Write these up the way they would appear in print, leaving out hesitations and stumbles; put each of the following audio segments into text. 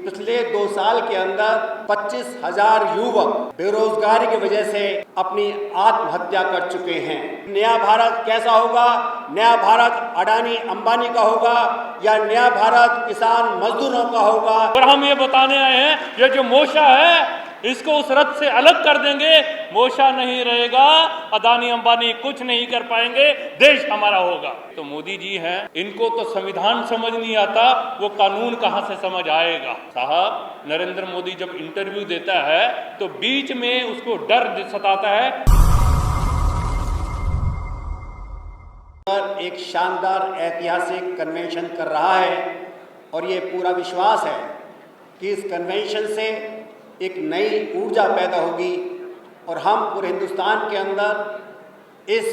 पिछले 2 साल के अंदर 25,000 युवक बेरोजगारी की वजह से अपनी आत्महत्या कर चुके हैं। नया भारत कैसा होगा? नया भारत अडानी अंबानी का होगा या नया भारत किसान मजदूरों का होगा? और हम ये बताने आए हैं, ये जो मोर्चा है इसको उस रथ से अलग कर देंगे। मोर्चा नहीं रहेगा, अदानी अंबानी कुछ नहीं कर पाएंगे, देश हमारा होगा। तो मोदी जी हैं, इनको तो संविधान समझ नहीं आता, वो कानून कहां से समझ आएगा। साहब, नरेंद्र मोदी जब इंटरव्यू देता है तो बीच में उसको डर सताता है। एक शानदार ऐतिहासिक कन्वेंशन कर रहा है और ये पूरा विश्वास है कि इस कन्वेंशन से एक नई ऊर्जा पैदा होगी और हम पूरे हिंदुस्तान के अंदर इस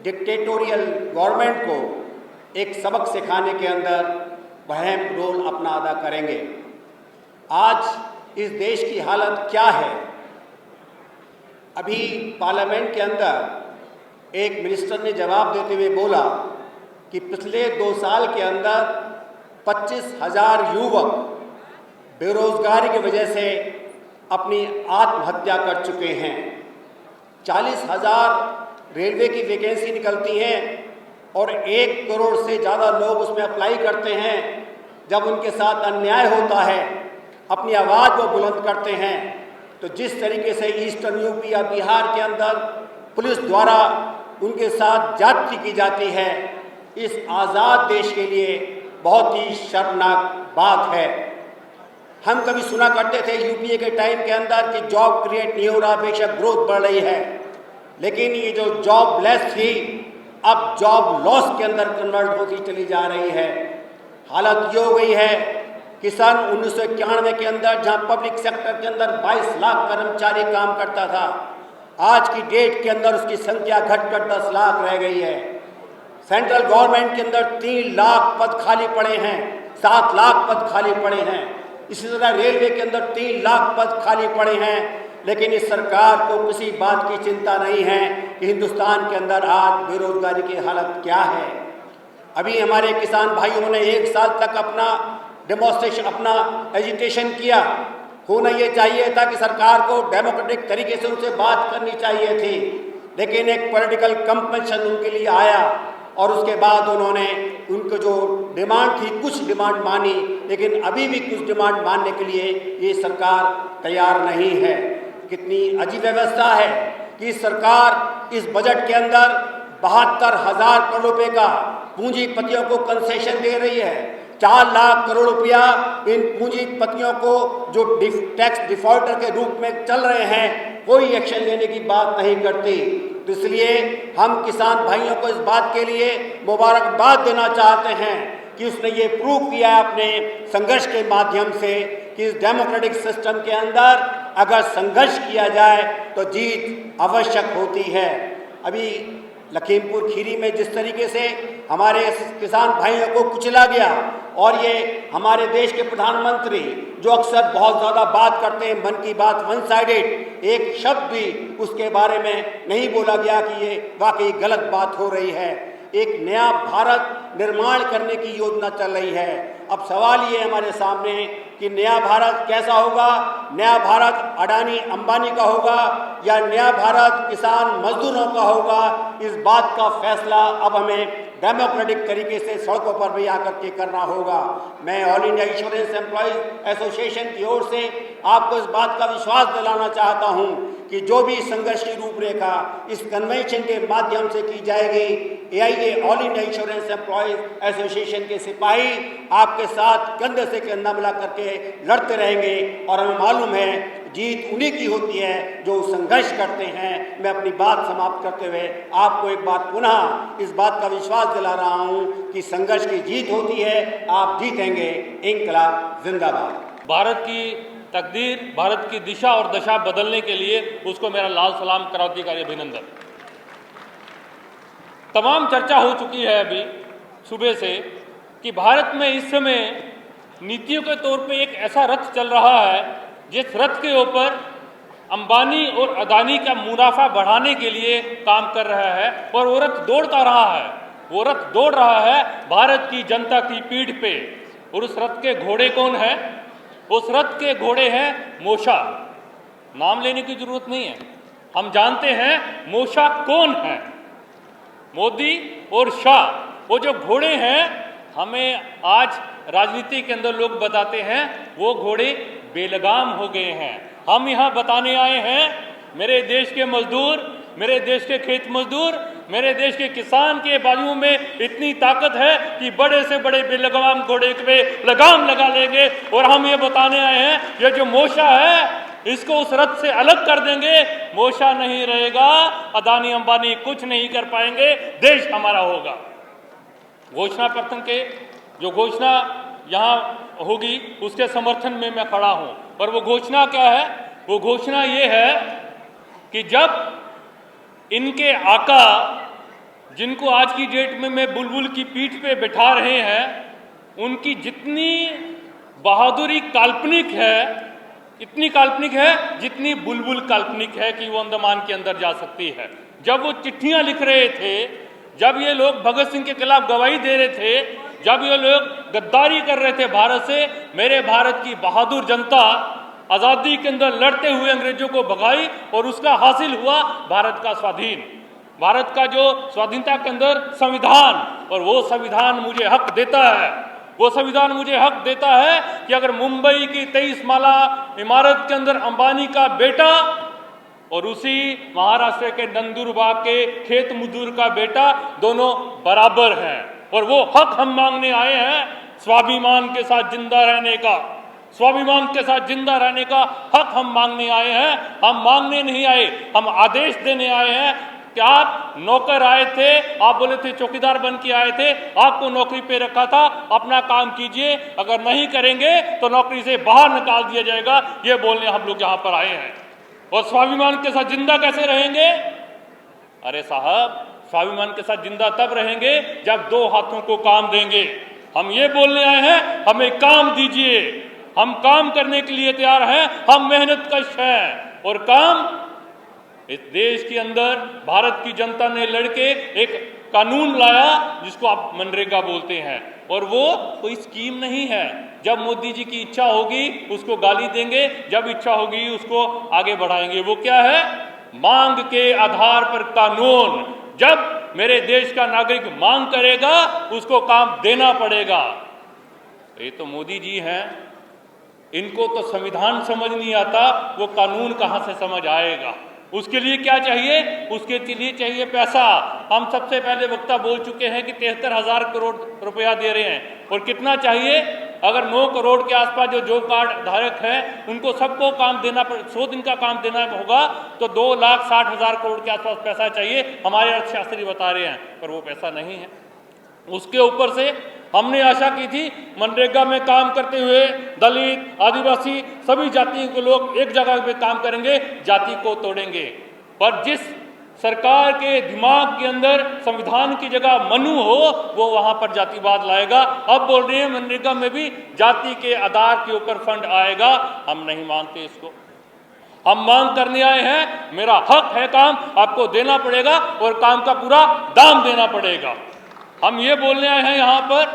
डिक्टेटोरियल गवर्नमेंट को एक सबक सिखाने के अंदर अहम रोल अपना अदा करेंगे। आज इस देश की हालत क्या है? अभी पार्लियामेंट के अंदर एक मिनिस्टर ने जवाब देते हुए बोला कि पिछले 2 साल के अंदर 25,000 युवक बेरोजगारी की वजह से अपनी आत्महत्या कर चुके हैं। 40,000 रेलवे की वैकेंसी निकलती हैं और 1 करोड़ से ज़्यादा लोग उसमें अप्लाई करते हैं। जब उनके साथ अन्याय होता है, अपनी आवाज़ वो बुलंद करते हैं। तो जिस तरीके से ईस्टर्न यूपी या बिहार के अंदर पुलिस द्वारा उनके साथ ज्यादती की जाती है, इस आज़ाद देश के लिए बहुत ही शर्मनाक बात है। हम कभी सुना करते थे यूपीए के टाइम के अंदर कि जॉब क्रिएट नहीं हो रहा, बेशक ग्रोथ बढ़ रही है, लेकिन ये जो जॉब लेस थी अब जॉब लॉस के अंदर कन्वर्ट होती चली जा रही है। हालत ये हो गई है कि सन 1991 के अंदर जहां पब्लिक सेक्टर के अंदर 22 लाख कर्मचारी काम करता था, आज की डेट के अंदर उसकी संख्या घटकर 10 लाख रह गई है। सेंट्रल गवर्नमेंट के अंदर 3 लाख पद खाली पड़े हैं, 7 लाख पद खाली पड़े हैं। इसी तरह रेलवे के अंदर 3 लाख पद खाली पड़े हैं, लेकिन इस सरकार को किसी बात की चिंता नहीं है कि हिंदुस्तान के अंदर आज बेरोजगारी की हालत क्या है। अभी हमारे किसान भाइयों ने 1 साल तक अपना डेमोन्स्ट्रेशन, अपना एजिटेशन किया। होना ये चाहिए था कि सरकार को डेमोक्रेटिक तरीके से उनसे बात करनी चाहिए थी, लेकिन एक पॉलिटिकल कंपल्शन उनके लिए आया और उसके बाद उन्होंने उनको जो डिमांड थी कुछ डिमांड मानी, लेकिन अभी भी कुछ डिमांड मानने के लिए ये सरकार तैयार नहीं है। कितनी अजीब व्यवस्था है कि सरकार इस बजट के अंदर 72,000 करोड़ रुपए का पूंजीपतियों को कंसेशन दे रही है। 4 लाख करोड़ रुपया इन पूंजीपतियों को जो टैक्स डिफॉल्टर के रूप में चल रहे हैं, कोई एक्शन लेने की बात नहीं करती। तो इसलिए हम किसान भाइयों को इस बात के लिए मुबारकबाद देना चाहते हैं कि उसने ये प्रूव किया है अपने संघर्ष के माध्यम से कि इस डेमोक्रेटिक सिस्टम के अंदर अगर संघर्ष किया जाए तो जीत आवश्यक होती है। अभी लखीमपुर खीरी में जिस तरीके से हमारे किसान भाइयों को कुचला गया और ये हमारे देश के प्रधानमंत्री जो अक्सर बहुत ज़्यादा बात करते हैं, मन की बात वन साइडेड, एक शब्द भी उसके बारे में नहीं बोला गया कि ये वाकई गलत बात हो रही है। एक नया भारत निर्माण करने की योजना चल रही है। अब सवाल ये हमारे सामने कि नया भारत कैसा होगा? नया भारत अडानी अंबानी का होगा या नया भारत किसान मजदूरों का होगा? इस बात का फैसला अब हमें डेमोक्रेटिक तरीके से सड़कों पर भी आकर के करना होगा। मैं all India insurance employees association की ओर से आपको इस बात का विश्वास दिलाना चाहता हूं कि जो भी संघर्ष की रूपरेखा इस कन्वेंशन के माध्यम से की जाएगी, AIA all India insurance employees association के सिपाही आपके साथ कंधे से कंधा मिला करके लड़ते रहेंगे और हमें मालूम है जीत उन्हीं की होती है जो संघर्ष करते हैं। मैं अपनी बात समाप्त करते हुए आपको एक बात पुनः इस बात का विश्वास दिला रहा हूं कि संघर्ष की जीत होती है, आप जीतेंगे। इंकलाब जिंदाबाद। भारत की तकदीर, भारत की दिशा और दशा बदलने के लिए उसको मेरा लाल सलाम क्रांतिकारी अभिनंदन। तमाम चर्चा हो चुकी है अभी सुबह से कि भारत में इस समय नीतियों के तौर पे एक ऐसा रथ चल रहा है जिस रथ के ऊपर अंबानी और अदानी का मुनाफा बढ़ाने के लिए काम कर रहा है और वो रथ दौड़ता रहा है। वो रथ दौड़ रहा है भारत की जनता की पीठ पे। और उस रथ के घोड़े कौन है? उस रथ के घोड़े हैं मोशा। नाम लेने की जरूरत नहीं है, हम जानते हैं मोशा कौन है। मोदी और शाह, वो जो घोड़े हैं, हमें आज राजनीति के अंदर लोग बताते हैं वो घोड़े बेलगाम हो गए हैं। हम यहाँ बताने आए हैं, मेरे देश के मजदूर, मेरे देश के खेत मजदूर, मेरे देश के किसान के बाजुओं में इतनी ताकत है कि बड़े से बड़े बेलगाम घोड़े पे लगाम लगा लेंगे। और हम ये बताने आए हैं, ये जो मोशा है इसको उस रथ से अलग कर देंगे। मोशा नहीं रहेगा, अदानी अंबानी कुछ नहीं कर पाएंगे, देश हमारा होगा। घोषणा पत्र के जो घोषणा यहाँ होगी उसके समर्थन में मैं खड़ा हूं। और वो घोषणा क्या है? वो घोषणा ये है कि जब इनके आका, जिनको आज की डेट में मैं बुलबुल की पीठ पे बिठा रहे हैं, उनकी जितनी बहादुरी काल्पनिक है, इतनी काल्पनिक है जितनी बुलबुल काल्पनिक है कि वो अंडमान के अंदर जा सकती है। जब वो चिट्ठियां लिख रहे थे, जब ये लोग भगत सिंह के खिलाफ गवाही दे रहे थे, जब ये लोग गद्दारी कर रहे थे भारत से, मेरे भारत की बहादुर जनता आज़ादी के अंदर लड़ते हुए अंग्रेजों को भगाई और उसका हासिल हुआ भारत का स्वाधीन, भारत का जो स्वाधीनता के अंदर संविधान। और वो संविधान मुझे हक देता है, वो संविधान मुझे हक देता है कि अगर मुंबई की 23 माला इमारत के अंदर अंबानी का बेटा और उसी महाराष्ट्र के नंदुरबार के खेत मजदूर का बेटा दोनों बराबर हैं, और वो हक हम मांगने आए हैं, स्वाभिमान के साथ जिंदा रहने का, स्वाभिमान के साथ जिंदा रहने का हक हम मांगने आए हैं। हम मांगने नहीं आए, हम आदेश देने आए हैं कि आप नौकर आए थे, आप बोले थे चौकीदार बन के आए थे, आपको नौकरी पे रखा था, अपना काम कीजिए, अगर नहीं करेंगे तो नौकरी से बाहर निकाल दिया जाएगा, ये बोलने हम लोग यहाँ पर आए हैं। और स्वाभिमान के साथ जिंदा कैसे रहेंगे? अरे साहब, स्वाभिमान के साथ जिंदा तब रहेंगे जब दो हाथों को काम देंगे। हम ये बोलने आए हैं, हमें काम दीजिए, हम काम करने के लिए तैयार हैं, हम मेहनत कश हैं। और काम इस देश के अंदर भारत की जनता ने लड़के एक कानून लाया जिसको आप मनरेगा बोलते हैं, और वो कोई स्कीम नहीं है। जब मोदी जी की इच्छा होगी उसको गाली देंगे, जब इच्छा होगी उसको आगे बढ़ाएंगे। वो क्या है? मांग के आधार पर कानून। जब मेरे देश का नागरिक मांग करेगा उसको काम देना पड़ेगा। ये तो मोदी जी हैं, इनको तो संविधान समझ नहीं आता, वो कानून कहां से समझ आएगा? उसके लिए क्या चाहिए? उसके लिए चाहिए पैसा। हम सबसे पहले वक्ता बोल चुके हैं कि 73,000 करोड़ रुपया दे रहे हैं, और कितना चाहिए? अगर 9 करोड़ के आसपास जो जॉब कार्ड धारक हैं उनको सबको काम देना, 100 दिन का काम देना होगा, तो 2,60,000 करोड़ के आसपास पैसा चाहिए, हमारे अर्थशास्त्री बता रहे हैं, पर वो पैसा नहीं है। उसके ऊपर से हमने आशा की थी मनरेगा में काम करते हुए दलित, आदिवासी, सभी जातियों के लोग एक जगह पे काम करेंगे, जाति को तोड़ेंगे। पर जिस सरकार के दिमाग के अंदर संविधान की जगह मनु हो, वो वहां पर जातिवाद लाएगा। अब बोल रहे हैं मनरेगा में भी जाति के आधार के ऊपर फंड आएगा। हम नहीं मानते इसको, हम मांग करने आए हैं, मेरा हक है, काम आपको देना पड़ेगा और काम का पूरा दाम देना पड़ेगा। हम ये बोलने आए हैं यहाँ पर,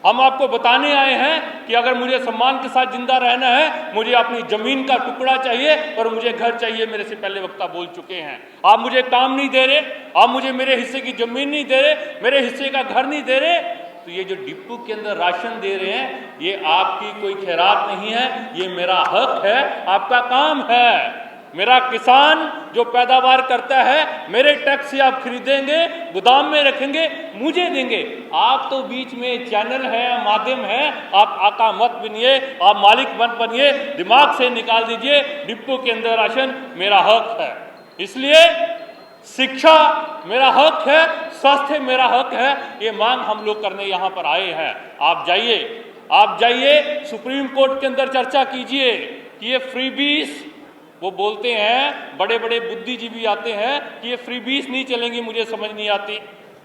हम आपको बताने आए हैं कि अगर मुझे सम्मान के साथ जिंदा रहना है, मुझे अपनी जमीन का टुकड़ा चाहिए और मुझे घर चाहिए। मेरे से पहले वक्ता बोल चुके हैं, आप मुझे काम नहीं दे रहे, आप मुझे मेरे हिस्से की जमीन नहीं दे रहे, मेरे हिस्से का घर नहीं दे रहे, तो ये जो डिपो के अंदर राशन दे रहे हैं ये आपकी कोई खैरात नहीं है, ये मेरा हक है, आपका काम है। मेरा किसान जो पैदावार करता है, मेरे टैक्स से आप खरीदेंगे, गोदाम में रखेंगे, मुझे देंगे। आप तो बीच में चैनल है, माध्यम है, आप आका मत बनिए, आप मालिक मत बनिए, दिमाग से निकाल दीजिए। डिपो के अंदर राशन मेरा हक है, इसलिए शिक्षा मेरा हक है, स्वास्थ्य मेरा हक है। ये मांग हम लोग करने यहाँ पर आए हैं। आप जाइए सुप्रीम कोर्ट के अंदर चर्चा कीजिए कि ये फ्रीबीज, वो बोलते हैं, बड़े बड़े बुद्धिजीवी आते हैं कि ये फ्रीबीज नहीं चलेंगी, मुझे समझ नहीं आती।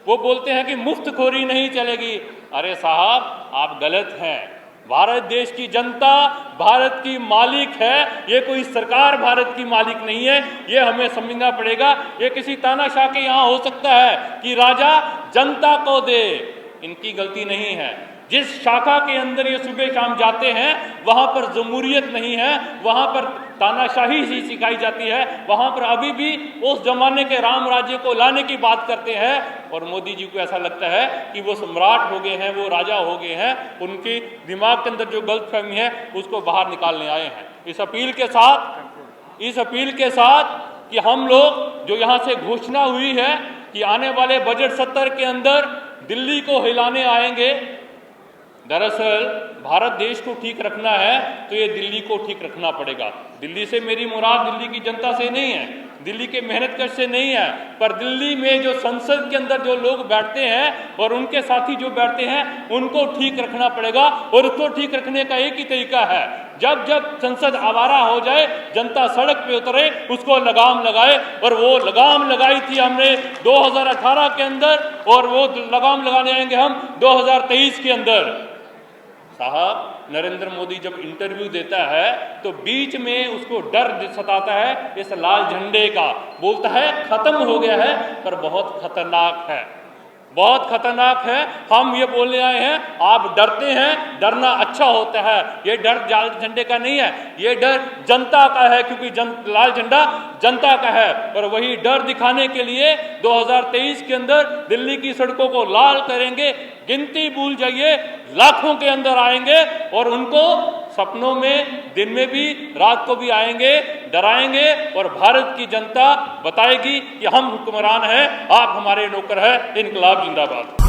वो बोलते हैं कि मुफ्तखोरी नहीं चलेगी। अरे साहब, आप गलत हैं। भारत देश की जनता भारत की मालिक है, ये कोई सरकार भारत की मालिक नहीं है, ये हमें समझना पड़ेगा। ये किसी तानाशाह के यहाँ हो सकता है कि राजा जनता को दे, इनकी गलती नहीं है। जिस शाखा के अंदर ये सुबह शाम जाते हैं वहां पर जमहूरियत नहीं है, वहां पर तानाशाही ही सिखाई जाती है, वहां पर अभी भी उस जमाने के राम राज्य को लाने की बात करते हैं। और मोदी जी को ऐसा लगता है कि वो सम्राट हो गए हैं, वो राजा हो गए हैं, उनके दिमाग के अंदर जो गलतफहमी है उसको बाहर निकालने आए हैं। इस अपील के साथ कि हम लोग जो यहाँ से घोषणा हुई है कि आने वाले बजट सत्र के अंदर दिल्ली को हिलाने आएंगे, दरअसल भारत देश को ठीक रखना है तो ये दिल्ली को ठीक रखना पड़ेगा। दिल्ली से मेरी मुराद दिल्ली की जनता से नहीं है, दिल्ली के मेहनतकश से नहीं है, पर दिल्ली में जो संसद के अंदर जो लोग बैठते हैं और उनके साथी जो बैठते हैं उनको ठीक रखना पड़ेगा। और उसको ठीक रखने का एक ही तरीका है, जब जब संसद आवारा हो जाए जनता सड़क पे उतरे, उसको लगाम लगाए। और वो लगाम लगाई थी हमने 2018 के अंदर, और वो लगाम लगाने आएंगे हम 2023 के अंदर। साहब, नरेंद्र मोदी जब इंटरव्यू देता है तो बीच में उसको डर सताता है इस लाल झंडे का, बोलता है खत्म हो गया है, पर बहुत खतरनाक है, बहुत खतरनाक है। हम ये बोलने आए हैं, आप डरते हैं, डरना अच्छा होता है, ये डर लाल झंडे का नहीं है, ये डर जनता का है, क्योंकि लाल झंडा जनता का है। और वही डर दिखाने के लिए 2023 के अंदर दिल्ली की सड़कों को लाल करेंगे। गिनती भूल जाइए, लाखों के अंदर आएंगे और उनको सपनों में, दिन में भी, रात को भी आएंगे, डराएंगे। और भारत की जनता बताएगी कि हम हुक्मरान हैं, आप हमारे नौकर हैं। इनकलाब जिंदाबाद।